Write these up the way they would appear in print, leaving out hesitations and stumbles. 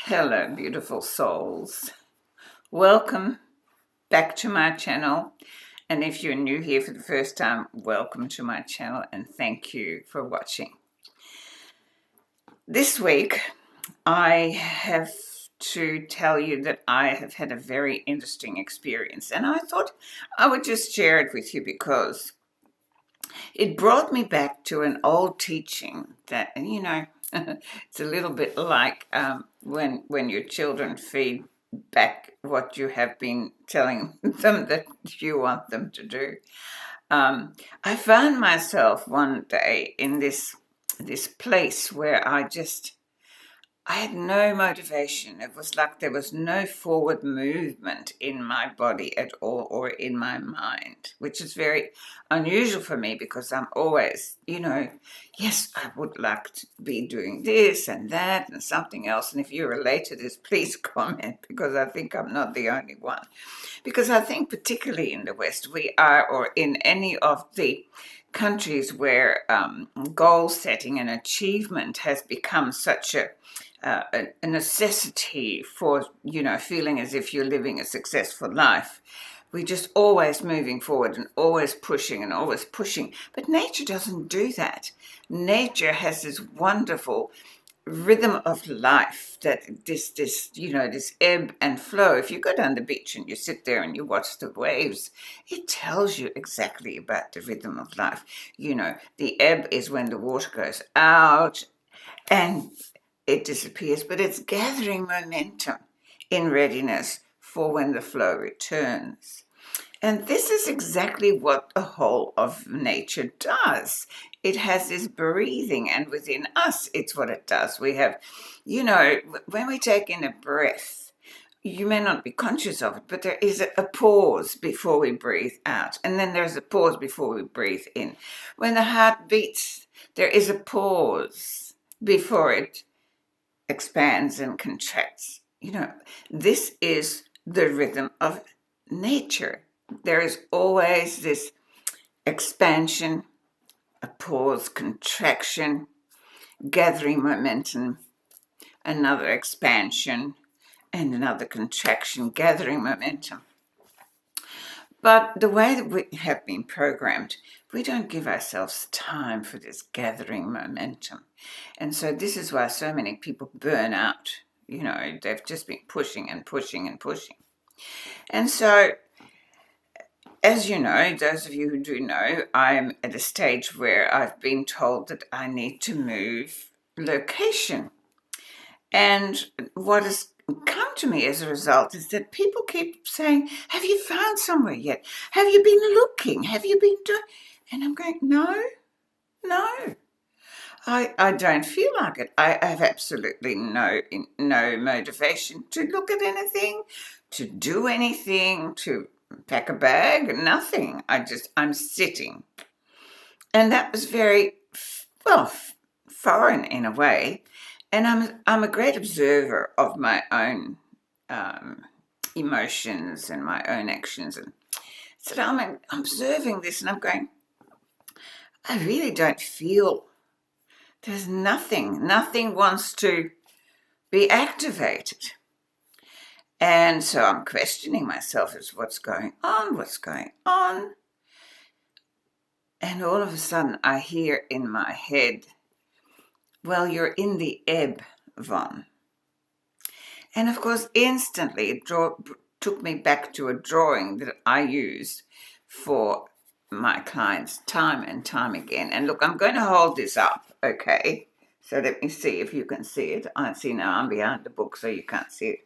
Hello, beautiful souls. Welcome back to my channel. And if you're new here for the first time, welcome to my channel and thank you for watching. This week, I have to tell you that I have had a very interesting experience, and I thought I would just share it with you because it brought me back to an old teaching that, it's a little bit like when your children feed back what you have been telling them that you want them to do. I found myself one day in this place where I had no motivation. It was like there was no forward movement in my body at all or in my mind, which is very unusual for me because I'm always, yes, I would like to be doing this and that and something else. And if you relate to this, please comment because I think I'm not the only one. Because I think particularly in the West, we are, or in any of the countries where goal setting and achievement has become such a necessity for, feeling as if you're living a successful life. We're just always moving forward and always pushing and always pushing. But nature doesn't do that. Nature has this wonderful rhythm of life that this ebb and flow. If you go down the beach and you sit there and you watch the waves, it tells you exactly about the rhythm of life. The ebb is when the water goes out and it disappears, but it's gathering momentum in readiness for when the flow returns. And this is exactly what the whole of nature does. It has this breathing, and within us, it's what it does. We have, when we take in a breath, you may not be conscious of it, but there is a pause before we breathe out. And then there's a pause before we breathe in. When the heart beats, there is a pause before it expands and contracts. This is the rhythm of nature. There is always this expansion, a pause, contraction, gathering momentum, another expansion, and another contraction, gathering momentum. But the way that we have been programmed, we don't give ourselves time for this gathering momentum. And so this is why so many people burn out. They've just been pushing and pushing and pushing. And so, as you know, those of you who do know, I'm at a stage where I've been told that I need to move location. And what has come to me as a result is that people keep saying, have you found somewhere yet? Have you been looking? Have you been doing? And I'm going, no. I don't feel like it. I have absolutely no motivation to look at anything, to do anything, to pack a bag, nothing. I'm sitting. And that was very, foreign in a way. And I'm a great observer of my own emotions and my own actions. And so I'm observing this and I'm going, I really don't feel, there's nothing wants to be activated. And so I'm questioning myself as what's going on. And all of a sudden I hear in my head, well, you're in the ebb, Von. And of course, instantly it took me back to a drawing that I use for my clients time and time again. And look, I'm going to hold this up, okay? So let me see if you can see it. I see now I'm behind the book, so you can't see it.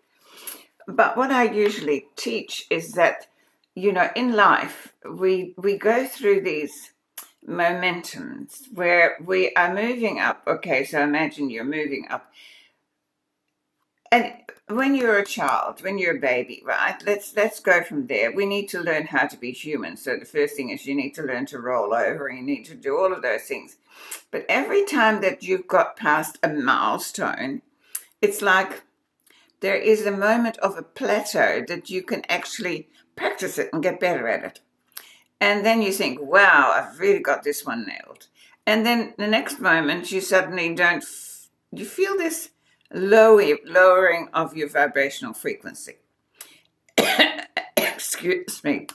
But what I usually teach is that, in life, we go through these momentums where we are moving up. Okay, so imagine you're moving up. And when you're a child, when you're a baby, right? Let's go from there. We need to learn how to be human. So the first thing is you need to learn to roll over and you need to do all of those things. But every time that you've got past a milestone, it's like there is a moment of a plateau that you can actually practice it and get better at it. And then you think, wow, I've really got this one nailed. And then the next moment you suddenly you feel this lowering of your vibrational frequency. Excuse me.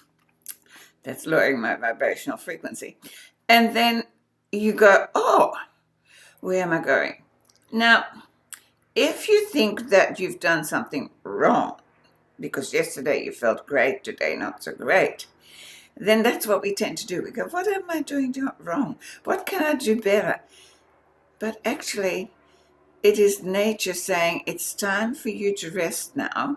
That's lowering my vibrational frequency. And then you go, oh, where am I going? Now, if you think that you've done something wrong, because yesterday you felt great, today not so great, then that's what we tend to do. We go, what am I doing wrong? What can I do better? But actually, it is nature saying it's time for you to rest now,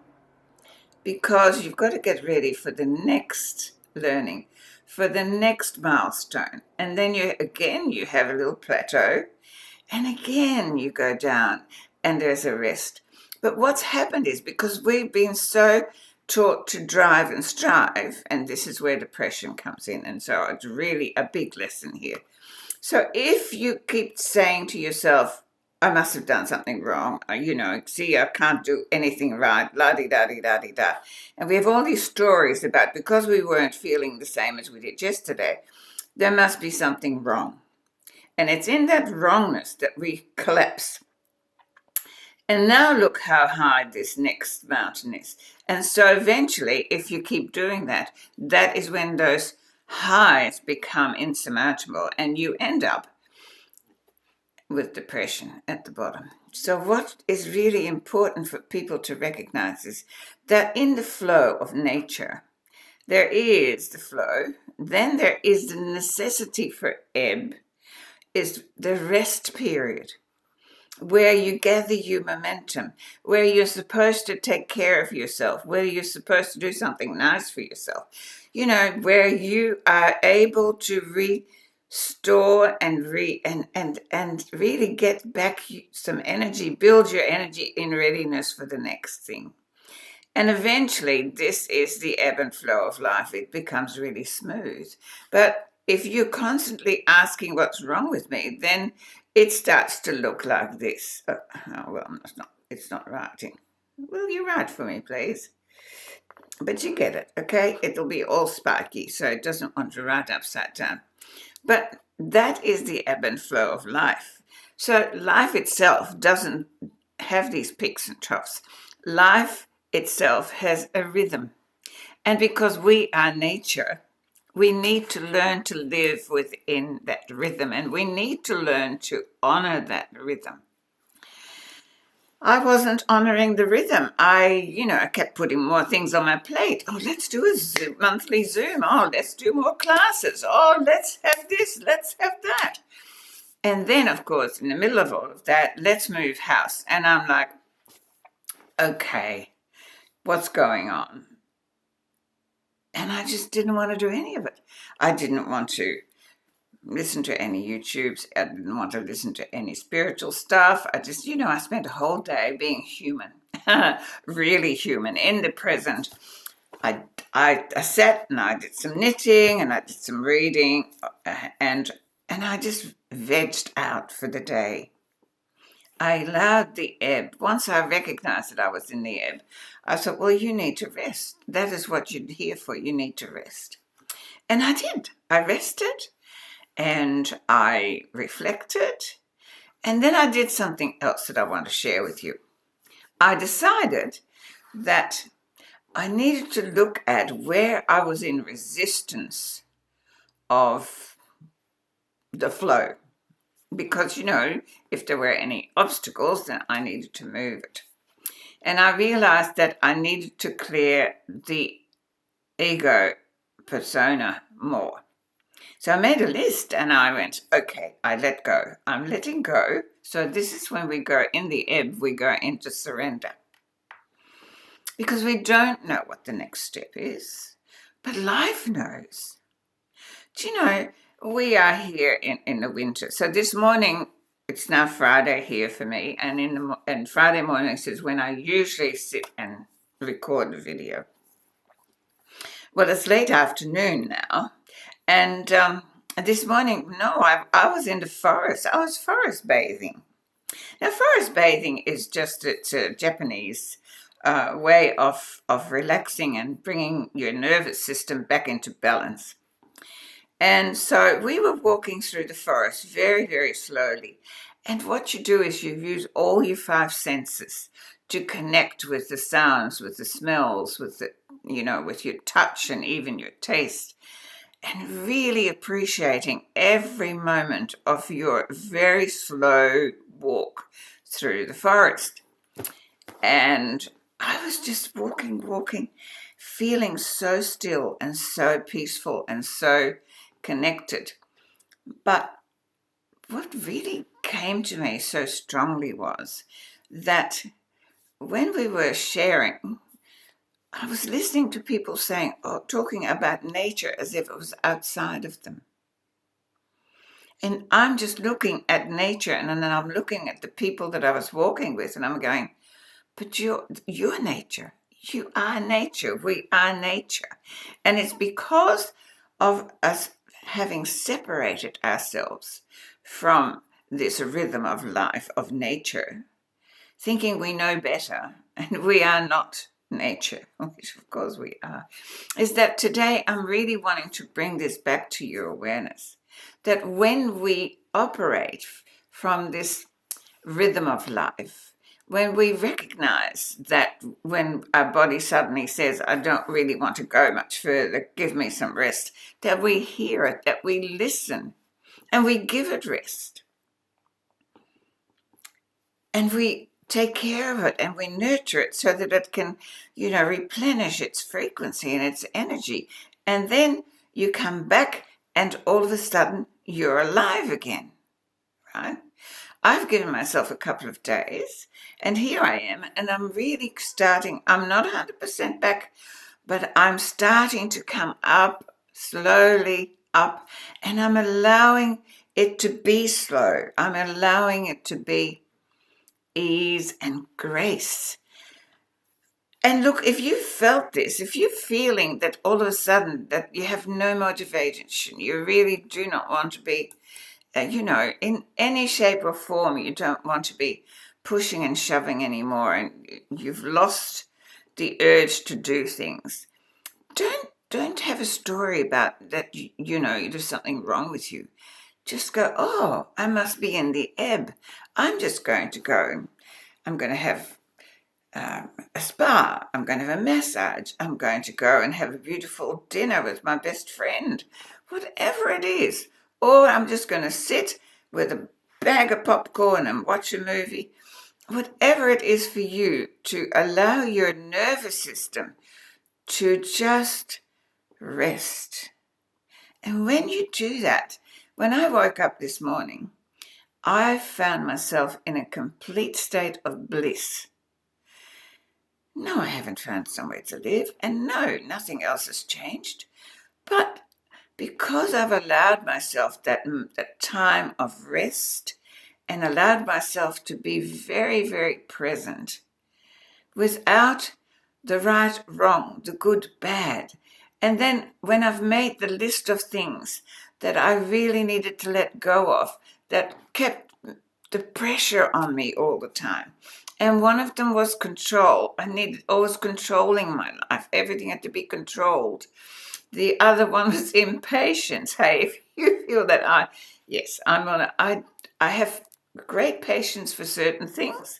because you've got to get ready for the next learning, for the next milestone. And then you have a little plateau, and again you go down and there's a rest. But what's happened is, because we've been so taught to drive and strive, and this is where depression comes in, and so it's really a big lesson here. So if you keep saying to yourself, I must have done something wrong, see, I can't do anything right, la-di-da-di-da-di-da. And we have all these stories about, because we weren't feeling the same as we did yesterday, there must be something wrong. And it's in that wrongness that we collapse. And now look how high this next mountain is. And so eventually, if you keep doing that, that is when those highs become insurmountable and you end up with depression at the bottom. So what is really important for people to recognize is that in the flow of nature, there is the flow, then there is the necessity for ebb, is the rest period, where you gather your momentum, where you're supposed to take care of yourself, where you're supposed to do something nice for yourself, where you are able to restore and really get back some energy, build your energy in readiness for the next thing. And eventually, this is the ebb and flow of life. It becomes really smooth. But if you're constantly asking what's wrong with me, then it starts to look like this. It's not writing. Will you write for me, please? But you get it, okay? It'll be all spiky, so it doesn't want to write upside down. But that is the ebb and flow of life. So life itself doesn't have these peaks and troughs. Life itself has a rhythm. And because we are nature, we need to learn to live within that rhythm, and we need to learn to honor that rhythm. I wasn't honoring the rhythm. I kept putting more things on my plate. Oh, let's do a monthly Zoom. Oh, let's do more classes. Oh, let's have this, let's have that. And then, of course, in the middle of all of that, let's move house. And I'm like, okay, what's going on? And I just didn't want to do any of it. I didn't want to listen to any YouTubes. I didn't want to listen to any spiritual stuff. I spent a whole day being human, really human, in the present. I sat and I did some knitting and I did some reading and I just vegged out for the day. I allowed the ebb. Once I recognized that I was in the ebb, I thought, well, you need to rest. That is what you're here for. You need to rest. And I did. I rested and I reflected. And then I did something else that I want to share with you. I decided that I needed to look at where I was in resistance of the flow. Because, if there were any obstacles, then I needed to move it. And I realized that I needed to clear the ego persona more. So I made a list and I went, okay, I let go. I'm letting go. So this is when we go in the ebb, we go into surrender. Because we don't know what the next step is, but life knows. Do you know, we are here in the winter. So this morning, it's now Friday here for me, and Friday mornings is when I usually sit and record the video. Well, it's late afternoon now, and this morning, I was in the forest. I was forest bathing. Now, forest bathing is it's a Japanese way of relaxing and bringing your nervous system back into balance. And so we were walking through the forest very, very slowly. And what you do is you use all your five senses to connect with the sounds, with the smells, with the, with your touch and even your taste, and really appreciating every moment of your very slow walk through the forest. And I was just walking, feeling so still and so peaceful and so connected. But what really came to me so strongly was that when we were sharing, I was listening to people saying, talking about nature as if it was outside of them. And I'm just looking at nature, and then I'm looking at the people that I was walking with, and I'm going, but you're nature. You are nature. We are nature. And it's because of us having separated ourselves from this rhythm of life, of nature, thinking we know better, and we are not nature, which of course we are, is that today I'm really wanting to bring this back to your awareness, that when we operate from this rhythm of life, when we recognize that when our body suddenly says, I don't really want to go much further, give me some rest, that we hear it, that we listen, and we give it rest. And we take care of it and we nurture it so that it can, replenish its frequency and its energy. And then you come back and all of a sudden you're alive again, right? I've given myself a couple of days and here I am, and I'm really starting. I'm not 100% back, but I'm starting to come up, slowly up, and I'm allowing it to be slow. I'm allowing it to be ease and grace. And look, if you felt this, if you're feeling that all of a sudden that you have no motivation, you really do not want to be, in any shape or form, you don't want to be pushing and shoving anymore, and you've lost the urge to do things, don't have a story about that, there's something wrong with you. Just go, I must be in the ebb. I'm just going to go. I'm going to have a spa. I'm going to have a massage. I'm going to go and have a beautiful dinner with my best friend, whatever it is. Or I'm just going to sit with a bag of popcorn and watch a movie. Whatever it is for you, to allow your nervous system to just rest. And when you do that, when I woke up this morning, I found myself in a complete state of bliss. No, I haven't found somewhere to live, and no, nothing else has changed. But because I've allowed myself that time of rest and allowed myself to be very, very present without the right, wrong, the good, bad. And then when I've made the list of things that I really needed to let go of, that kept the pressure on me all the time. And one of them was control. I needed always controlling my life. Everything had to be controlled. The other one was impatience. Hey, if you feel that I have great patience for certain things.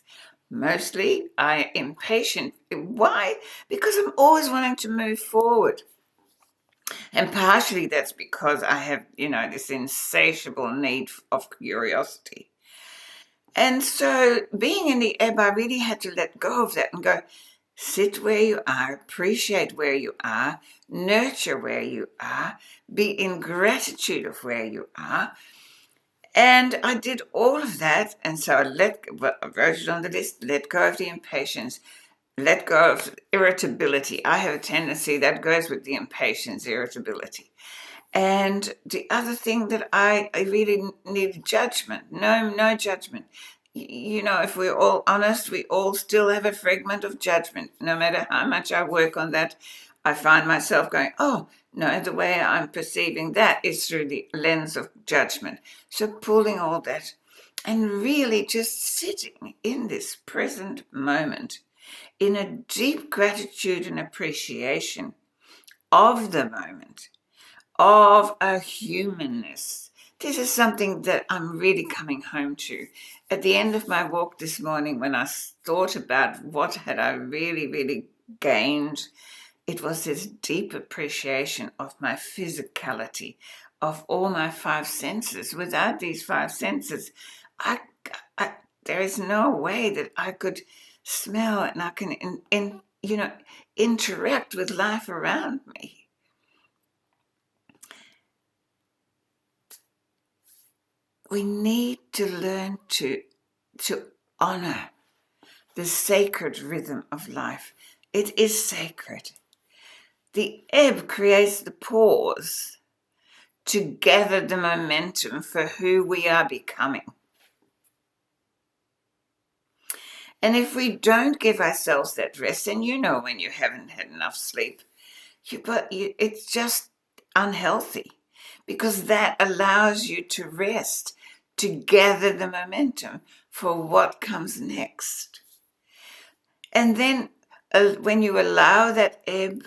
Mostly I am impatient. Why? Because I'm always wanting to move forward. And partially that's because I have, this insatiable need of curiosity. And so being in the ebb, I really had to let go of that and go, sit where you are, appreciate where you are, nurture where you are, be in gratitude of where you are. And I did all of that. And so I wrote it on the list, let go of the impatience, let go of irritability. I have a tendency that goes with the impatience, irritability. And the other thing that I really need judgment. No judgment. If we're all honest, we all still have a fragment of judgment. No matter how much I work on that, I find myself going, oh, no, the way I'm perceiving that is through the lens of judgment. So pulling all that and really just sitting in this present moment in a deep gratitude and appreciation of the moment, of a humanness, This is something that I'm really coming home to. At the end of my walk this morning, when I thought about what had I really, really gained, it was this deep appreciation of my physicality, of all my five senses. Without these five senses, I, I there is no way that I could smell and I can, interact with life around me. We need to learn to honor the sacred rhythm of life. It is sacred. The ebb creates the pause to gather the momentum for who we are becoming. And if we don't give ourselves that rest, and when you haven't had enough sleep, it's just unhealthy, because that allows you to rest, to gather the momentum for what comes next. And then when you allow that ebb,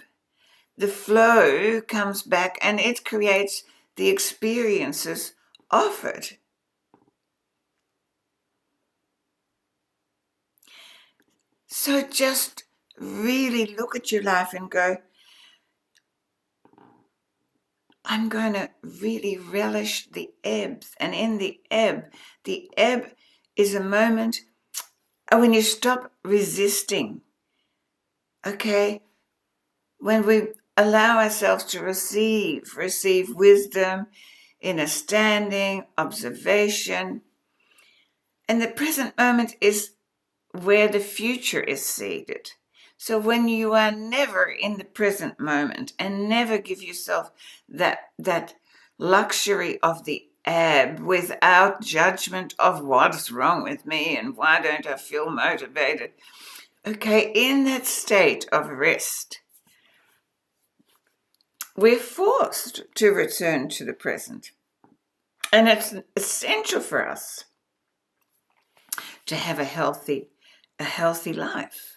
the flow comes back and it creates the experiences offered. So just really look at your life and go, I'm going to really relish the ebbs. And in the ebb is a moment when you stop resisting, okay? When we allow ourselves to receive wisdom in a standing observation. And the present moment is where the future is seated. So when you are never in the present moment and never give yourself that luxury of the ebb without judgment of what's wrong with me and why don't I feel motivated. Okay, in that state of rest, we're forced to return to the present. And it's essential for us to have a healthy life.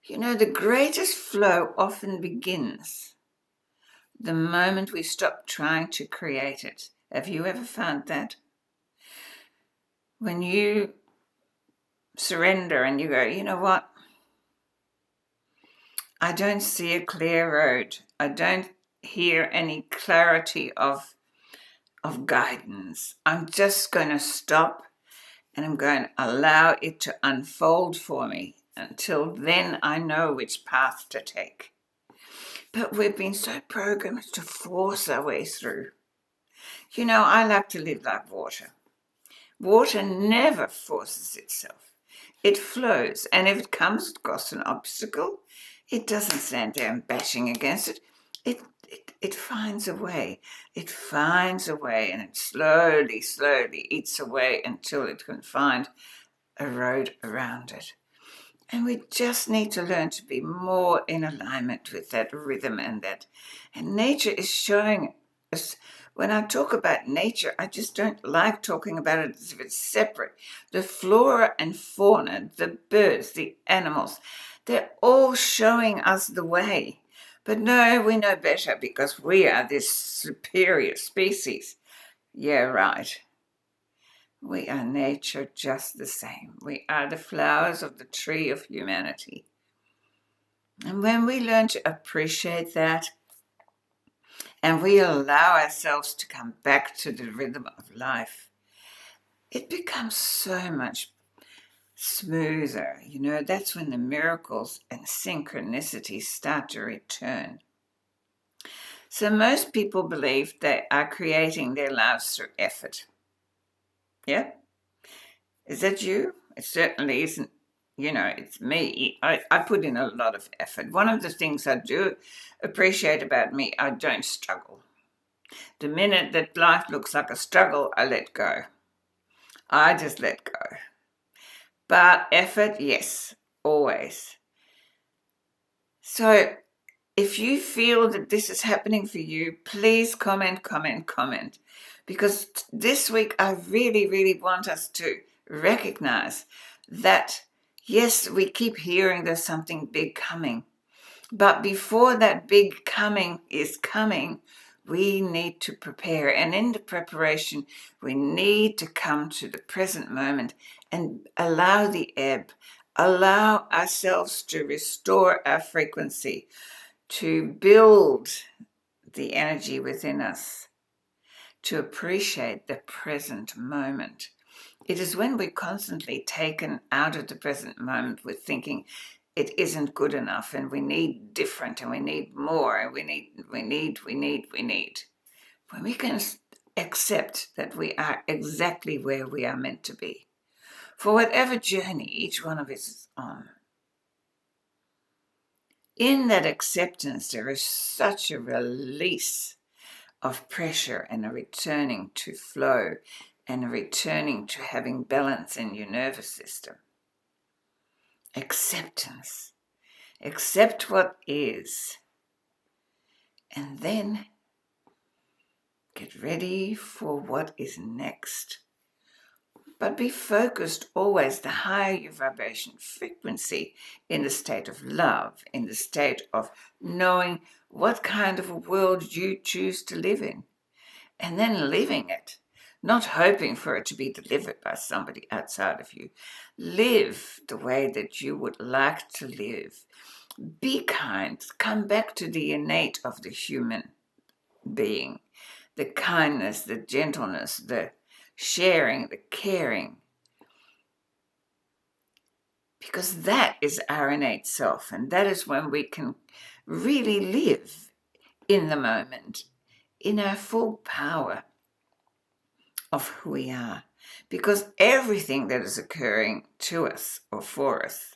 The greatest flow often begins the moment we stop trying to create it. Have you ever found that? When you surrender and you go, you know what? I don't see a clear road. I don't hear any clarity of guidance. I'm just going to stop and I'm going to allow it to unfold for me. Until then, I know which path to take. But we've been so programmed to force our way through. I like to live like water. Water never forces itself. It flows, and if it comes across an obstacle, it doesn't stand there and bashing against it. It finds a way. It finds a way, and it slowly eats away until it can find a road around it. And we just need to learn to be more in alignment with that rhythm and that. And nature is showing us. When I talk about nature, I just don't like talking about it as if it's separate. The flora and fauna, the birds, the animals, they're all showing us the way. But no, we know better because we are this superior species. Yeah, right. We are nature just the same. We are the flowers of the tree of humanity. And when we learn to appreciate that, and we allow ourselves to come back to the rhythm of life, it becomes so much smoother. That's when the miracles and synchronicities start to return. So most people believe they are creating their lives through effort. Yeah? Is that you? It certainly isn't. It's me. I put in a lot of effort. One of the things I do appreciate about me, I don't struggle. The minute that life looks like a struggle, I let go. I just let go. But effort, yes, always. So if you feel that this is happening for you, please comment. Because this week I really, really want us to recognize that, yes, we keep hearing there's something big coming. But before that big coming is coming, we need to prepare. And in the preparation, we need to come to the present moment and allow the ebb, allow ourselves to restore our frequency, to build the energy within us, to appreciate the present moment. It is when we're constantly taken out of the present moment with thinking it isn't good enough and we need different and we need more and we need. When we can accept that we are exactly where we are meant to be, for whatever journey each one of us is on. In that acceptance, there is such a release of pressure and a returning to flow and a returning to having balance in your nervous system. Acceptance. Accept what is. And then get ready for what is next. But be focused always the higher your vibration frequency in the state of love, in the state of knowing what kind of a world you choose to live in, and then living it, not hoping for it to be delivered by somebody outside of you. Live the way that you would like to live. Be kind. Come back to the innate of the human being, the kindness, the gentleness, the sharing, the caring. Because that is our innate self, and that is when we can really live in the moment, in our full power of who we are. Because everything that is occurring to us or for us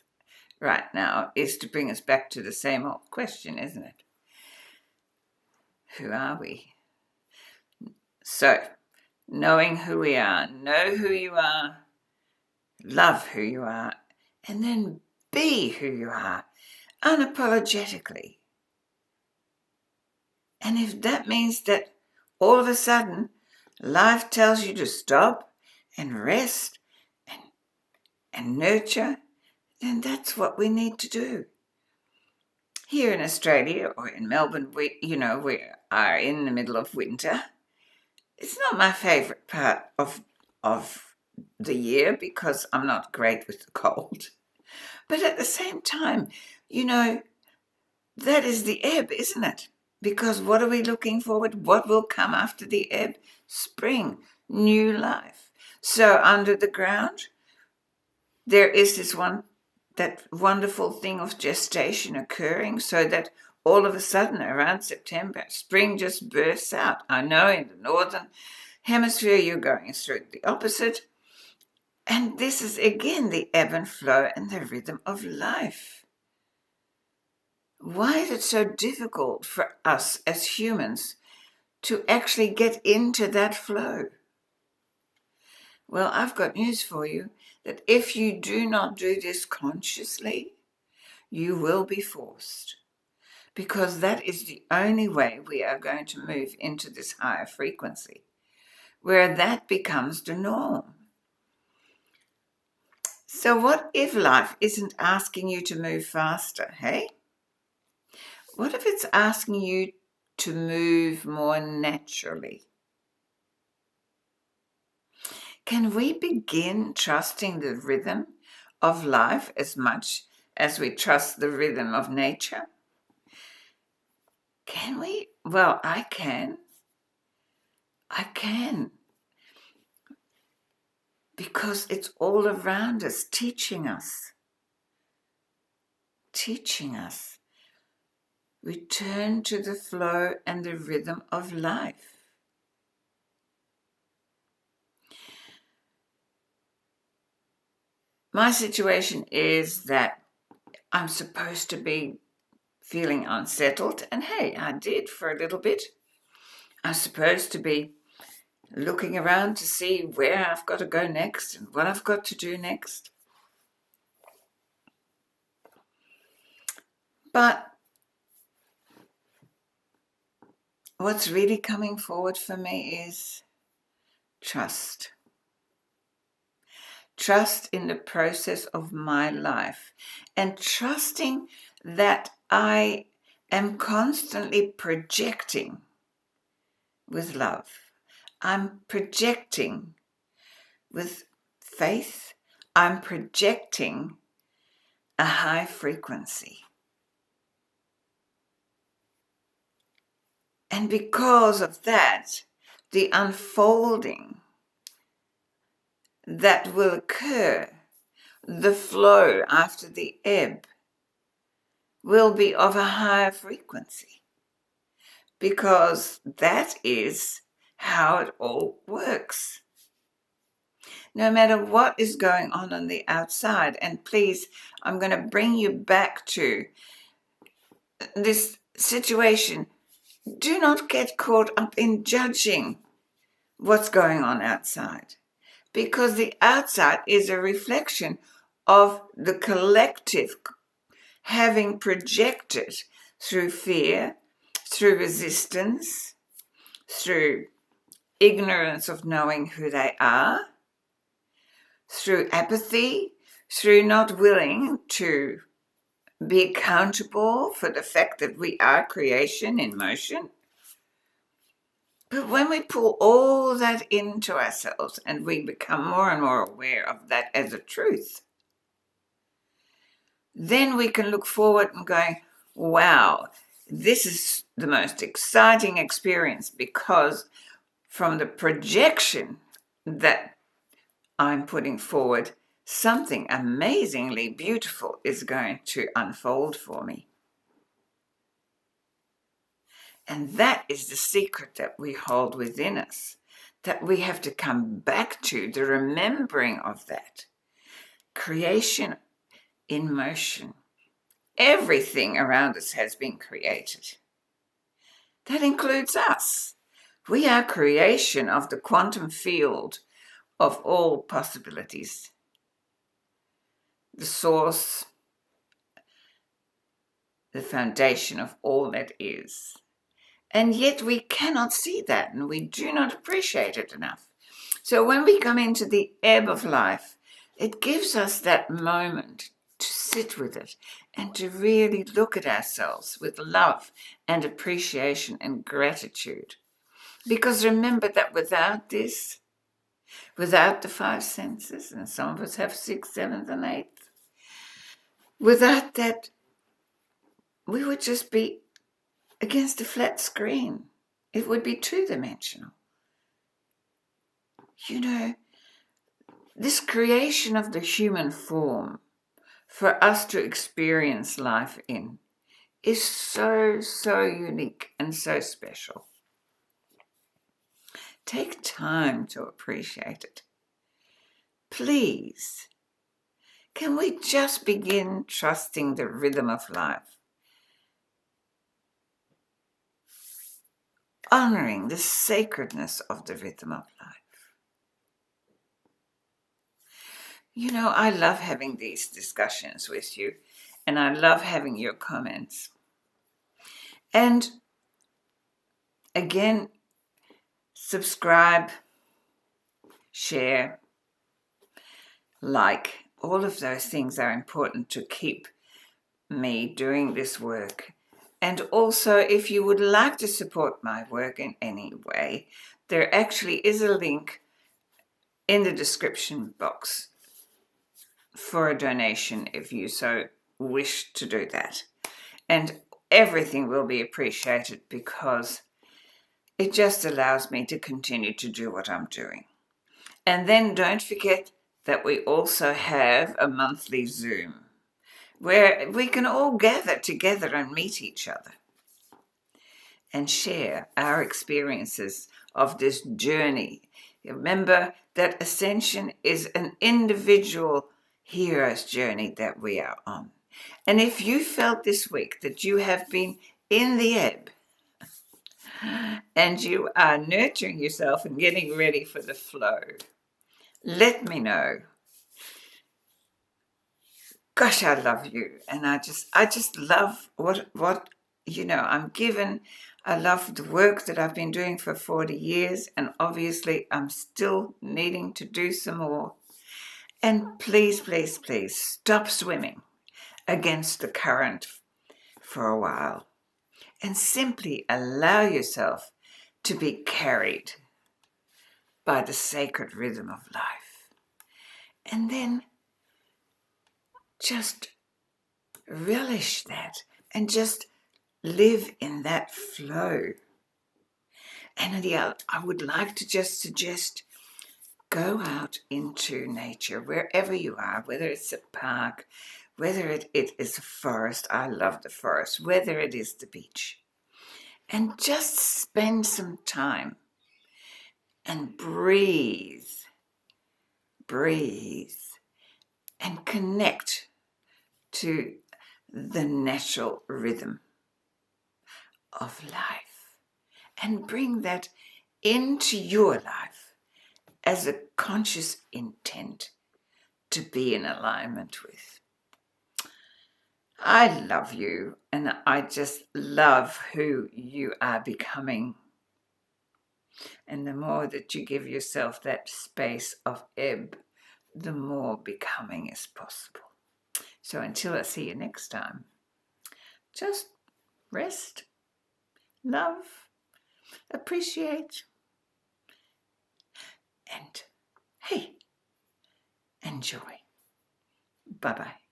right now is to bring us back to the same old question, isn't it? Who are we? So, knowing who we are, know who you are, love who you are, and then be who you are, unapologetically. And if that means that all of a sudden life tells you to stop and rest and nurture, then that's what we need to do. Here in Australia or in Melbourne, we are in the middle of winter. It's not my favourite part of the year because I'm not great with the cold. But at the same time, that is the ebb, isn't it? Because what are we looking forward? What will come after the ebb? Spring, new life. So under the ground, there is that wonderful thing of gestation occurring, so that all of a sudden around September, spring just bursts out. I know in the northern hemisphere you're going through the opposite. And this is again the ebb and flow and the rhythm of life. Why is it so difficult for us as humans to actually get into that flow? Well, I've got news for you, that if you do not do this consciously, you will be forced, because that is the only way we are going to move into this higher frequency, where that becomes the norm. So what if life isn't asking you to move faster, hey? What if it's asking you to move more naturally? Can we begin trusting the rhythm of life as much as we trust the rhythm of nature? Can we? Well, I can. Because it's all around us, teaching us. Return to the flow and the rhythm of life. My situation is that I'm supposed to be feeling unsettled, and hey, I did for a little bit. I'm supposed to be looking around to see where I've got to go next and what I've got to do next. But what's really coming forward for me is trust. Trust in the process of my life, and trusting that I am constantly projecting with love. I'm projecting with faith. I'm projecting a high frequency. And because of that, the unfolding that will occur, the flow after the ebb, will be of a higher frequency, because that is how it all works. No matter what is going on the outside, and please, I'm going to bring you back to this situation. Do not get caught up in judging what's going on outside, because the outside is a reflection of the collective having projected through fear, through resistance, through ignorance of knowing who they are, through apathy, through not willing to be accountable for the fact that we are creation in motion. But when we pull all that into ourselves and we become more and more aware of that as a truth, then we can look forward and go, wow, this is the most exciting experience, because from the projection that I'm putting forward, something amazingly beautiful is going to unfold for me. And that is the secret that we hold within us, that we have to come back to, the remembering of that. Creation in motion. Everything around us has been created. That includes us. We are creation of the quantum field of all possibilities. The source, the foundation of all that is. And yet we cannot see that, and we do not appreciate it enough. So when we come into the ebb of life, it gives us that moment to sit with it and to really look at ourselves with love and appreciation and gratitude. Because remember that without this, without the five senses, and some of us have 6th, 7th, and 8th, without that, we would just be against a flat screen. It would be two-dimensional. You know, this creation of the human form for us to experience life in is so, so unique and so special. Take time to appreciate it. Please, can we just begin trusting the rhythm of life? Honoring the sacredness of the rhythm of life. You know, I love having these discussions with you, and I love having your comments. And again, subscribe, share, like. All of those things are important to keep me doing this work. And also, if you would like to support my work in any way, there actually is a link in the description box for a donation if you so wish to do that. And everything will be appreciated, because it just allows me to continue to do what I'm doing. And then don't forget that we also have a monthly Zoom where we can all gather together and meet each other and share our experiences of this journey. Remember that ascension is an individual hero's journey that we are on. And if you felt this week that you have been in the ebb and you are nurturing yourself and getting ready for the flow, let me know. Gosh, I love you. And I just love what I'm given. I love the work that I've been doing for 40 years, and obviously I'm still needing to do some more. And please, please, please stop swimming against the current for a while and simply allow yourself to be carried by the sacred rhythm of life. And then just relish that and just live in that flow. And I would like to just suggest go out into nature, wherever you are, whether it's a park, whether it is a forest. I love the forest, whether it is the beach. And just spend some time and breathe, and connect to the natural rhythm of life. And bring that into your life as a conscious intent to be in alignment with. I love you, and I just love who you are becoming. And the more that you give yourself that space of ebb, the more becoming is possible. So until I see you next time, just rest, love, appreciate, and hey, enjoy. Bye-bye.